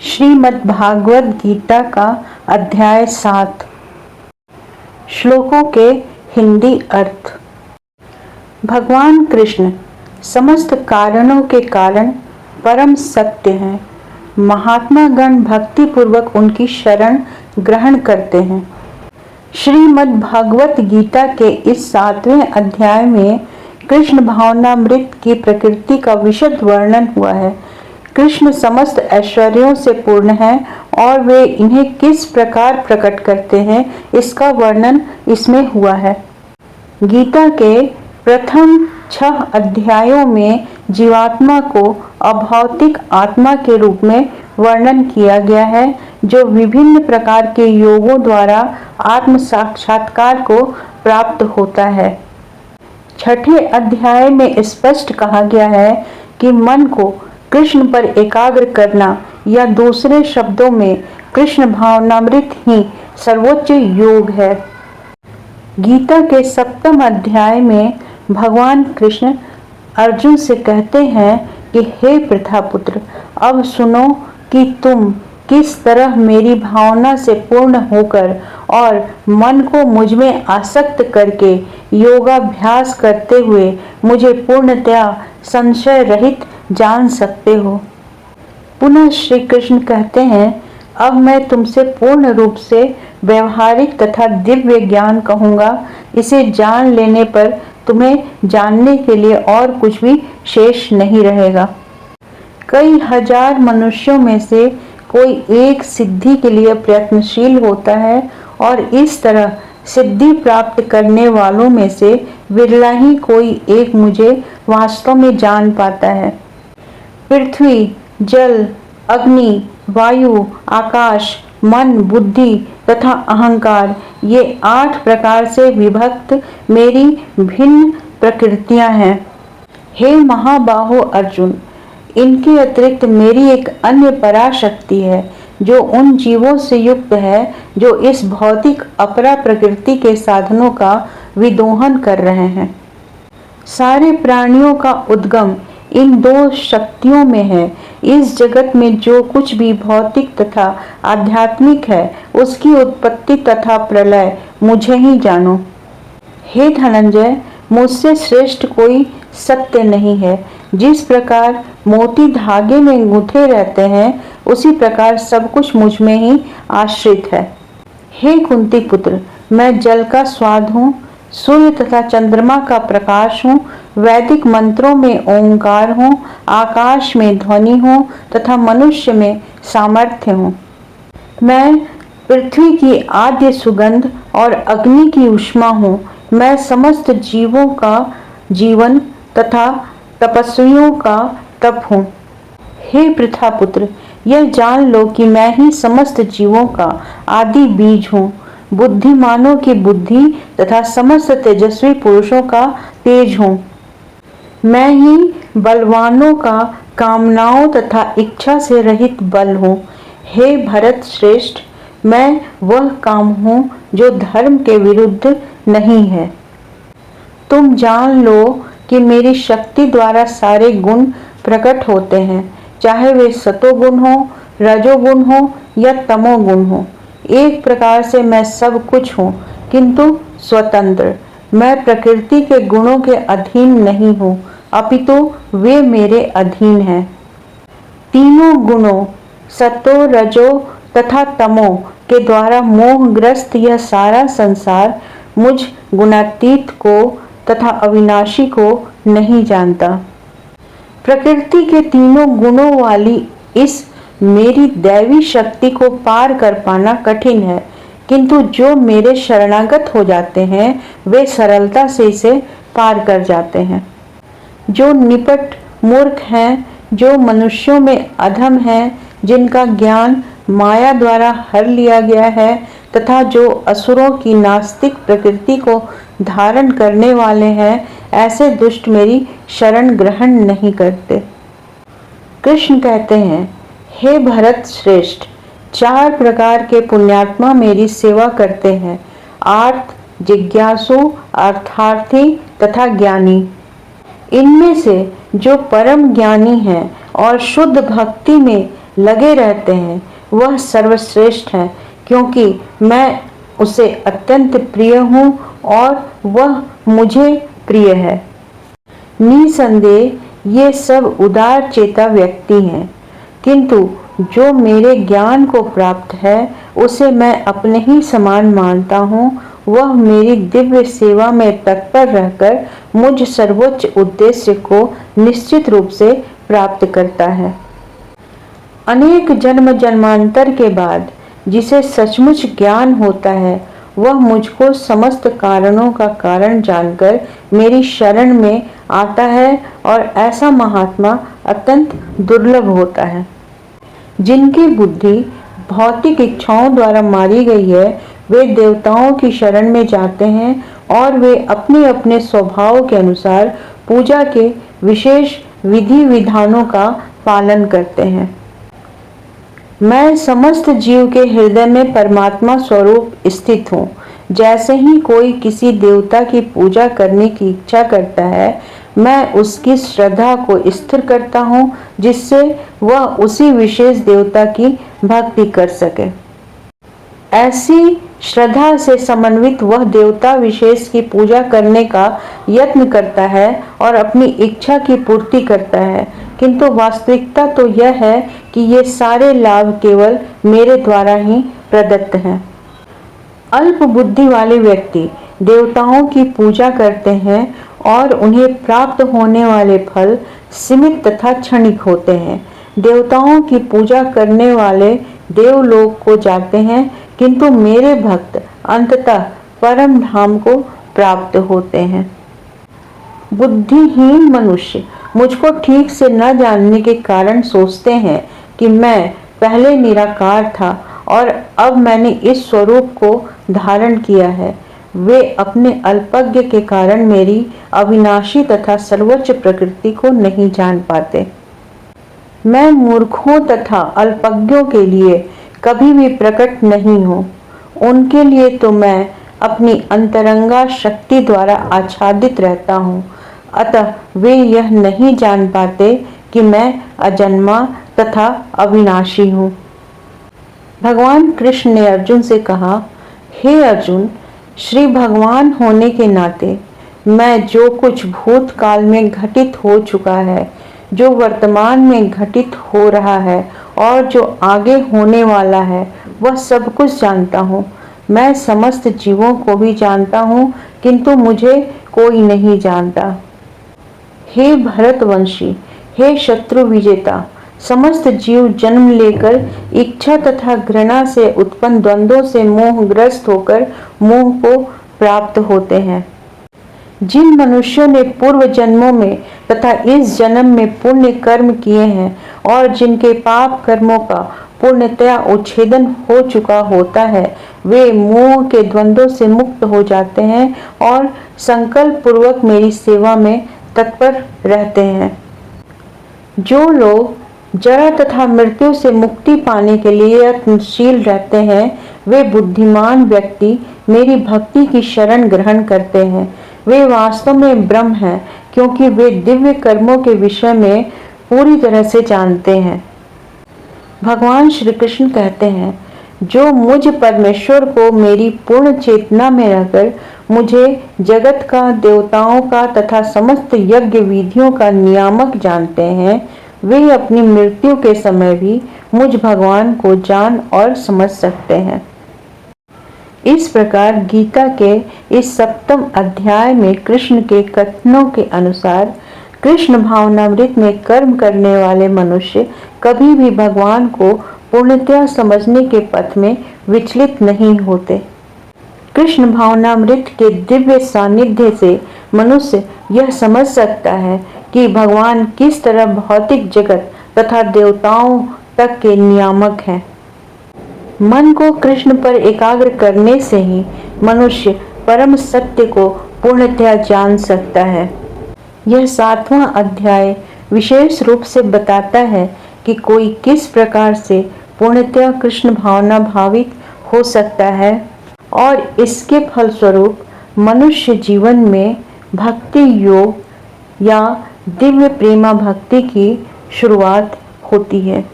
श्रीमद् भागवत गीता का अध्याय 7। श्लोकों के हिंदी अर्थ। भगवान कृष्ण समस्त कारणों के कारण परम सत्य हैं। महात्मा गण भक्ति पूर्वक उनकी शरण ग्रहण करते हैं। श्रीमद् भागवत गीता के इस 7वें अध्याय में कृष्ण भावनामृत की प्रकृति का विशद वर्णन हुआ है। कृष्ण समस्त ऐश्वर्यों से पूर्ण हैं और वे इन्हें किस प्रकार प्रकट करते हैं, इसका वर्णन इसमें हुआ है। गीता के प्रथम 6 अध्यायों में जीवात्मा को अभौतिक आत्मा के रूप में वर्णन किया गया है, जो विभिन्न प्रकार के योगों द्वारा आत्म साक्षात्कार को प्राप्त होता है। 6ठे अध्याय में स्पष्ट कहा गया है कि मन को कृष्ण पर एकाग्र करना, या दूसरे शब्दों में कृष्ण भावनामृत ही सर्वोच्च योग है। गीता के 7वें अध्याय में भगवान कृष्ण अर्जुन से कहते हैं कि हे प्रथापुत्र, अब सुनो कि तुम किस तरह मेरी भावना से पूर्ण होकर और मन को मुझ में आसक्त करके योगाभ्यास करते हुए मुझे पूर्णतया संशय रहित जान सकते हो। पुनः श्री कृष्ण कहते हैं, अब मैं तुमसे पूर्ण रूप से व्यवहारिक तथा दिव्य ज्ञान कहूँगा। इसे जान लेने पर तुम्हें जानने के लिए और कुछ भी शेष नहीं रहेगा। कई हजार मनुष्यों में से कोई एक सिद्धि के लिए प्रयत्नशील होता है और इस तरह सिद्धि प्राप्त करने वालों में से विरला ही कोई एक मुझे वास्तव में जान पाता है। पृथ्वी, जल, अग्नि, वायु, आकाश, मन, बुद्धि तथा अहंकार, ये 8 प्रकार से विभक्त मेरी भिन्न प्रकृतियां हैं। हे महाबाहो अर्जुन, इनके अतिरिक्त मेरी एक अन्य पराशक्ति है, जो उन जीवों से युक्त है जो इस भौतिक अपरा प्रकृति के साधनों का विदोहन कर रहे हैं। सारे प्राणियों का उद्गम इन 2 शक्तियों में है। इस जगत में जो कुछ भी भौतिक तथा आध्यात्मिक है, उसकी उत्पत्ति तथा प्रलय मुझे ही जानो। हे धनंजय, मुझसे श्रेष्ठ कोई सत्य नहीं है। जिस प्रकार मोती धागे में गूंथे रहते हैं, उसी प्रकार सब कुछ मुझ में ही आश्रित है। हे कुंती पुत्र, मैं जल का स्वाद हूँ, सूर्य तथा चंद्रमा का प्रकाश हूँ, वैदिक मंत्रों में ओंकार हूँ, आकाश में ध्वनि हूँ तथा मनुष्य में सामर्थ्य हूँ। मैं पृथ्वी की आद्य सुगंध और अग्नि की ऊष्मा हूँ। मैं समस्त जीवों का जीवन तथा तपस्वियों का तप हूँ। हे प्रथापुत्र, यह जान लो कि मैं ही समस्त जीवों का आदि बीज हूँ, बुद्धिमानों की बुद्धि तथा समस्त तेजस्वी पुरुषों का तेज हूँ। मैं ही बलवानों का कामनाओं तथा इच्छा से रहित बल हूँ। हे भरत श्रेष्ठ, मैं वह काम हूँ जो धर्म के विरुद्ध नहीं है। तुम जान लो कि मेरी शक्ति द्वारा सारे गुण प्रकट होते हैं, चाहे वे सतोगुण हो, रजोगुण हो या तमोगुण हो। एक प्रकार से मैं सब कुछ हूँ, किंतु स्वतंत्र। मैं प्रकृति के गुणों के अधीन नहीं हूँ, अपितु वे मेरे अधीन हैं। तीनों गुणों सतो, रजो तथा तमो के द्वारा मोहग्रस्त यह सारा संसार मुझ गुणातीत को तथा अविनाशी को नहीं जानता। प्रकृति के तीनों गुणों वाली इस मेरी दैवी शक्ति को पार कर पाना कठिन है, किंतु जो मेरे शरणागत हो जाते हैं वे सरलता से इसे पार कर जाते हैं। जो निपट मूर्ख हैं, जो मनुष्यों में अधम हैं, जिनका ज्ञान माया द्वारा हर लिया गया है तथा जो असुरों की नास्तिक प्रकृति को धारण करने वाले हैं, ऐसे दुष्ट मेरी शरण ग्रहण नहीं करते। कृष्ण कहते हैं, हे भरत श्रेष्ठ, 4 प्रकार के पुण्यात्मा मेरी सेवा करते हैं, आर्त, जिज्ञासु, अर्थार्थी तथा ज्ञानी। इनमें से जो परम ज्ञानी हैं और शुद्ध भक्ति में लगे रहते हैं वह सर्वश्रेष्ठ है, क्योंकि मैं उसे अत्यंत प्रिय हूँ और वह मुझे प्रिय है। निसंदेह ये सब उदार चेता व्यक्ति हैं, किंतु जो मेरे ज्ञान को प्राप्त है उसे मैं अपने ही समान मानता हूँ। वह मेरी दिव्य सेवा में तत्पर रहकर मुझ सर्वोच्च उद्देश्य को निश्चित रूप से प्राप्त करता है। अनेक जन्म जन्मांतर के बाद जिसे सचमुच ज्ञान होता है वह मुझको समस्त कारणों का कारण जानकर मेरी शरण में आता है, और ऐसा महात्मा अत्यंत दुर्लभ होता है। जिनकी बुद्धि भौतिक इच्छाओं द्वारा मारी गई है वे देवताओं की शरण में जाते हैं और वे अपने अपने स्वभाव के अनुसार पूजा के विशेष विधि विधानों का पालन करते हैं। मैं समस्त जीव के हृदय में परमात्मा स्वरूप स्थित हूँ। जैसे ही कोई किसी देवता की पूजा करने की इच्छा करता है मैं उसकी श्रद्धा को स्थिर करता हूँ, जिससे वह उसी विशेष देवता की भक्ति कर सके। ऐसी श्रद्धा से समन्वित वह देवता विशेष की पूजा करने का यत्न करता है और अपनी इच्छा की पूर्ति करता है, किंतु वास्तविकता तो यह है कि ये सारे लाभ केवल मेरे द्वारा ही प्रदत्त हैं। अल्प बुद्धि वाले व्यक्ति देवताओं की पूजा करते हैं और उन्हें प्राप्त होने वाले फल सीमित तथा क्षणिक होते हैं। देवताओं की पूजा करने वाले देवलोक को जाते हैं, किंतु मेरे भक्त अंततः परम धाम को प्राप्त होते हैं। बुद्धिहीन मनुष्य मुझको ठीक से न जानने के कारण सोचते हैं कि मैं पहले निराकार था और अब मैंने इस स्वरूप को धारण किया है। वे अपने अल्पज्ञ के कारण मेरी अविनाशी तथा सर्वोच्च प्रकृति को नहीं जान पाते। मैं मूर्खों तथा अल्पज्ञों के लिए कभी भी प्रकट नहीं हूँ। उनके लिए तो मैं अपनी अंतरंगा शक्ति द्वारा आच्छादित रहता हूँ, अतः वे यह नहीं जान पाते कि मैं अजन्मा तथा अविनाशी हूँ। भगवान कृष्ण ने अर्जुन से कहा, हे अर्जुन, श्री भगवान होने के नाते मैं जो कुछ भूतकाल में घटित हो चुका है, जो वर्तमान में घटित हो रहा है और जो आगे होने वाला है, वह सब कुछ जानता हूँ। मैं समस्त जीवों को भी जानता हूँ, किंतु मुझे कोई नहीं जानता। हे भरतवंशी, हे शत्रु विजेता, समस्त जीव जन्म लेकर इच्छा तथा घृणा से उत्पन्न द्वंद्वों से मोहग्रस्त होकर मोह को प्राप्त होते हैं। जिन मनुष्यों ने पूर्व जन्मों में तथा इस जन्म में पुण्य कर्म किए हैं और जिनके पाप कर्मों का पूर्णतया उच्छेदन हो चुका होता है, वे मोह के द्वंद्वों से मुक्त हो जाते हैं और संकल्प पूर्वक मेरी सेवा में तत्पर रहते हैं। जो लोग जरा तथा मृत्यु से मुक्ति पाने के लिए यत्नशील रहते हैं, वे बुद्धिमान व्यक्ति मेरी भक्ति की शरण ग्रहण करते हैं। वे वास्तव में ब्रह्म हैं, क्योंकि वे दिव्य कर्मों के विषय में पूरी तरह से जानते हैं। भगवान श्री कृष्ण कहते हैं, जो मुझ परमेश्वर को मेरी पूर्ण चेतना में रहकर मुझे जगत का, देवताओं का तथा समस्त यज्ञ विधियों का नियामक जानते हैं, वे अपनी मृत्यु के समय भी मुझ भगवान को जान और समझ सकते हैं। इस प्रकार गीता के इस 7वें अध्याय में कृष्ण के कथनों के अनुसार कृष्ण भावनामृत में कर्म करने वाले मनुष्य कभी भी भगवान को पूर्णतया समझने के पथ में विचलित नहीं होते। कृष्ण भावनामृत के दिव्य सानिध्य से मनुष्य यह समझ सकता है कि भगवान किस तरह भौतिक जगत तथा देवताओं तक के नियामक हैं। मन को कृष्ण पर एकाग्र करने से ही मनुष्य परम सत्य को पूर्णतया जान सकता है। यह 7वां अध्याय विशेष रूप से बताता है कि कोई किस प्रकार से पूर्णतया कृष्ण भावना भावित हो सकता है और इसके फलस्वरूप मनुष्य जीवन में भक्ति योग या दिव्य प्रेमा भक्ति की शुरुआत होती है।